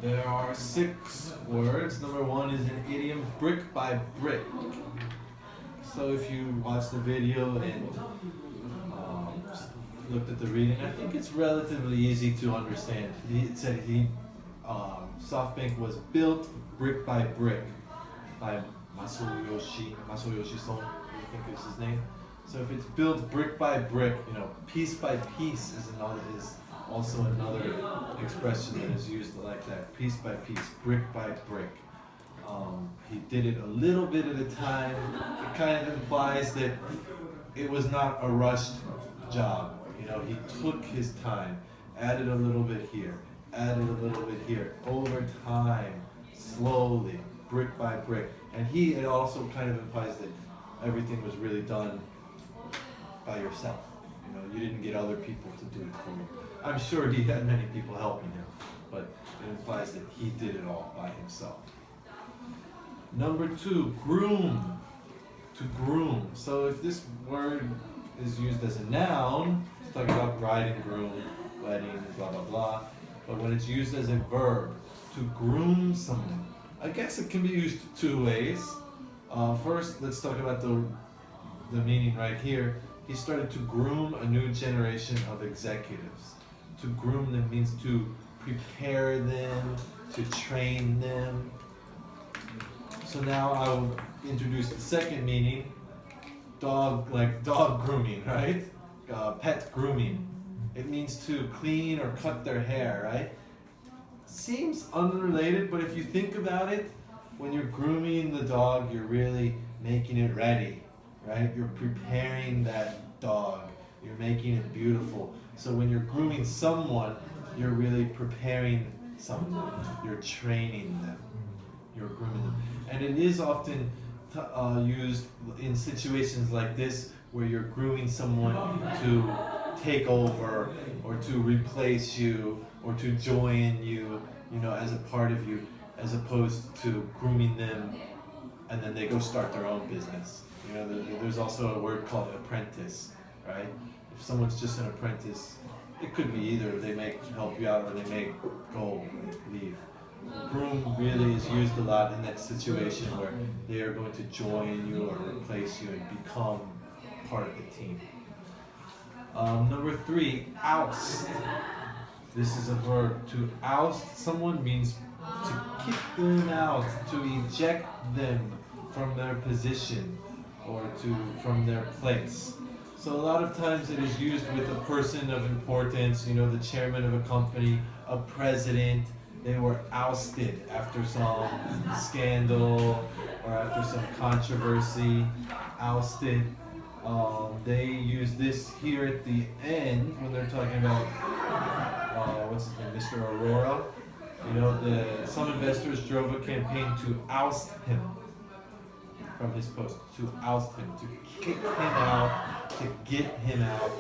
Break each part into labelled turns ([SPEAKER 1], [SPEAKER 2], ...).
[SPEAKER 1] There are 6 words. Number 1 is an idiom, brick by brick. So if you watch the video and um, looked at the reading, I think it's relatively easy to understand. It said Softbank was built brick by brick by Masayoshi Son, I think is his name. So if it's built brick by brick, piece by piece is also another expression that is used like that. Piece by piece, brick by brick. He did it a little bit at a time. It kind of implies that it was not a rushed job. He took his time, added a little bit here, added a little bit here, over time, slowly, brick by brick. And it also kind of implies that everything was really done by yourself. You didn't get other people to do it for you. I'm sure he had many people helping him, but it implies that he did it all by himself. Number 2, groom. To groom. So if this word is used as a noun, it's talking about bride and groom, wedding, blah, blah, blah. But when it's used as a verb, to groom someone, I guess it can be used 2 ways. First, let's talk about the meaning right here. He started to groom a new generation of executives. To groom them means to prepare them, to train them. So now I will introduce the second meaning, dog grooming, right? Pet grooming. It means to clean or cut their hair, right? Seems unrelated, but if you think about it, when you're grooming the dog, you're really making it ready, right? You're preparing that dog. You're making it beautiful. So when you're grooming someone, you're really preparing someone. You're training them. You're grooming them. And it is often used in situations like this where you're grooming someone to take over or to replace you or to join you, as a part of you, as opposed to grooming them and then they go start their own business. There's also a word called apprentice, right? If someone's just an apprentice, it could be either they may help you out or they may go leave. Groom really is used a lot in that situation where they are going to join you or replace you and become part of the team. Number 3, oust. This is a verb. To oust someone means to kick them out, to eject them from their position or from their place. So a lot of times it is used with a person of importance, the chairman of a company, a president. They were ousted after some scandal or after some controversy. Ousted. They use this here at the end when they're talking about what's his name, Mr. Aurora. Some investors drove a campaign to oust him from his post, to oust him, to kick him out, to get him out.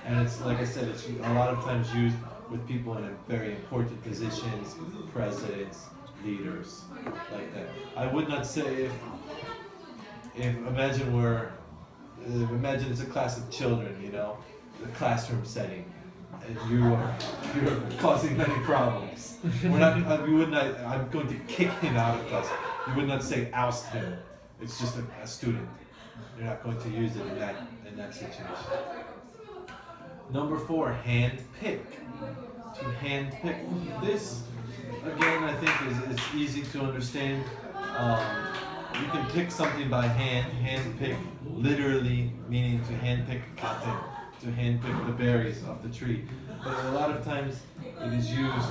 [SPEAKER 1] And it's, like I said, it's a lot of times used with people in very important positions, presidents, leaders, like that. I would not say imagine it's a class of children, the classroom setting, and you're causing many problems. I'm going to kick him out of class. You would not say oust him. It's just a student. You're not going to use it in that situation. Number 4, hand pick. To hand pick. This, again, I think is easy to understand. You can pick something by hand. Hand pick, literally meaning to hand pick cotton, to hand pick the berries off the tree. But a lot of times it is used,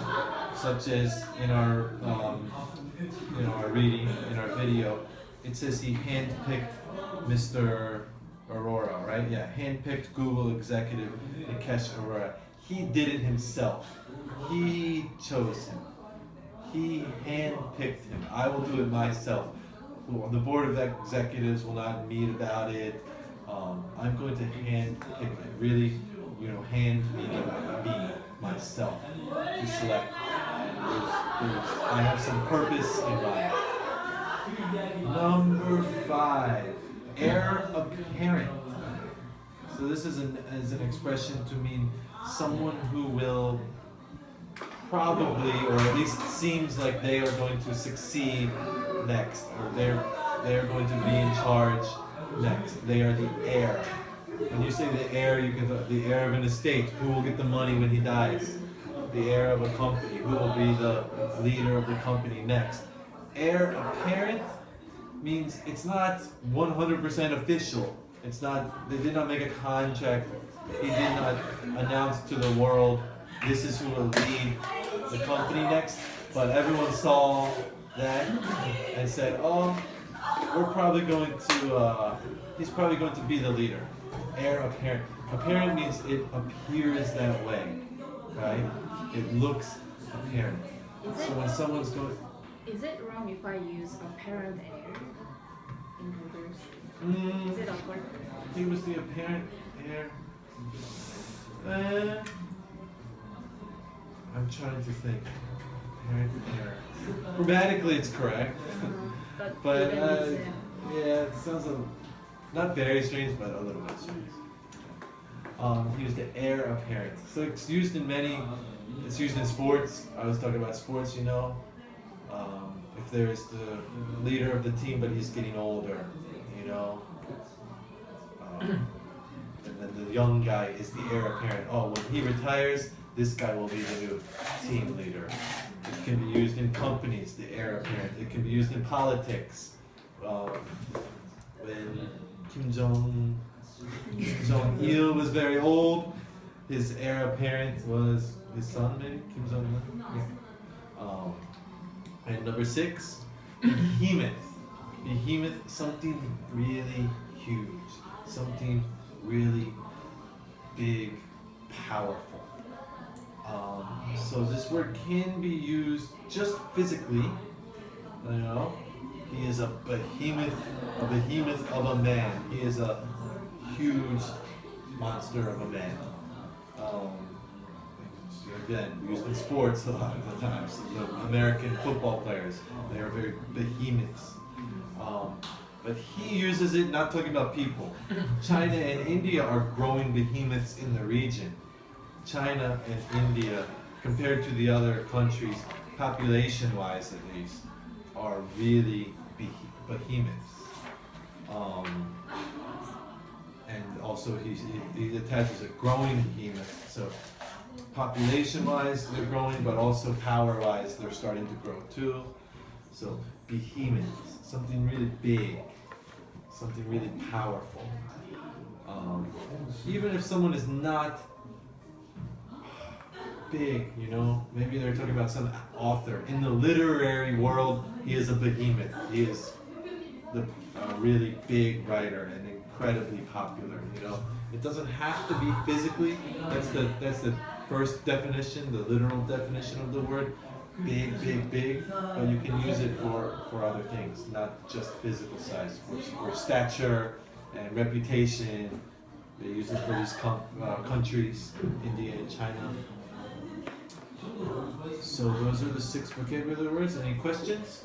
[SPEAKER 1] such as in our reading, in our video. It says he hand-picked Mr. Aurora, right? Yeah, hand-picked Google executive Nikesh Arora. He did it himself. He chose him. He hand-picked him. I will do it myself. Well, the board of executives will not meet about it. I'm going to hand-pick it. Really, hand meaning me, myself, to select. I have some purpose in mind. Number 5, heir apparent. So this is an expression to mean someone who will probably, or at least seems like they are going to succeed next, or they're going to be in charge next. They are the heir. When you say the heir, you can the heir of an estate. Who will get the money when he dies? The heir of a company. Who will be the leader of the company next? Heir apparent means it's not 100% official. It's not. They did not make a contract. He did not announce to the world, this is who will lead the company next. But everyone saw that and said, oh, we're probably going to. He's probably going to be the leader. Heir apparent. Apparent means it appears that way, right? It looks apparent. So when someone's going.
[SPEAKER 2] Is it wrong if I use apparent heir in English? Is it awkward?
[SPEAKER 1] He was the apparent heir. I'm trying to think. Apparent heir. Grammatically, it's correct. But yeah, it sounds not very strange, but a little bit strange. He was the heir apparent. So it's used in many. It's used in sports. I was talking about sports, you know. If there's the leader of the team, but he's getting older, you know. And then the young guy is the heir apparent. Oh, when he retires, this guy will be the new team leader. It can be used in companies, the heir apparent. It can be used in politics. When Kim Jong-il was very old, his heir apparent was his son, maybe? Kim Jong-un? Yeah. And number 6, behemoth. Behemoth, something really huge. Something really big, powerful. So this word can be used just physically, you know. He is a behemoth of a man. He is a huge monster of a man. Again, used in sports a lot of the times. The American football players, they are very behemoths. But he uses it, not talking about people. China and India are growing behemoths in the region. China and India, compared to the other countries, population-wise at least, are really behemoths. And also he attaches a growing behemoth. So population-wise they're growing, but also power-wise they're starting to grow too. So behemoths, something really big, something really powerful. Even if someone is not big, you know, maybe they're talking about some author. In the literary world, he is a behemoth. He is the really big writer and incredibly popular, you know. It doesn't have to be physically. That's the first definition, the literal definition of the word. Big, but you can use it for other things, not just physical size. For stature and reputation, they use it for these countries, India and China. So those are the 6 vocabulary words. Any questions?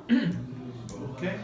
[SPEAKER 1] Okay.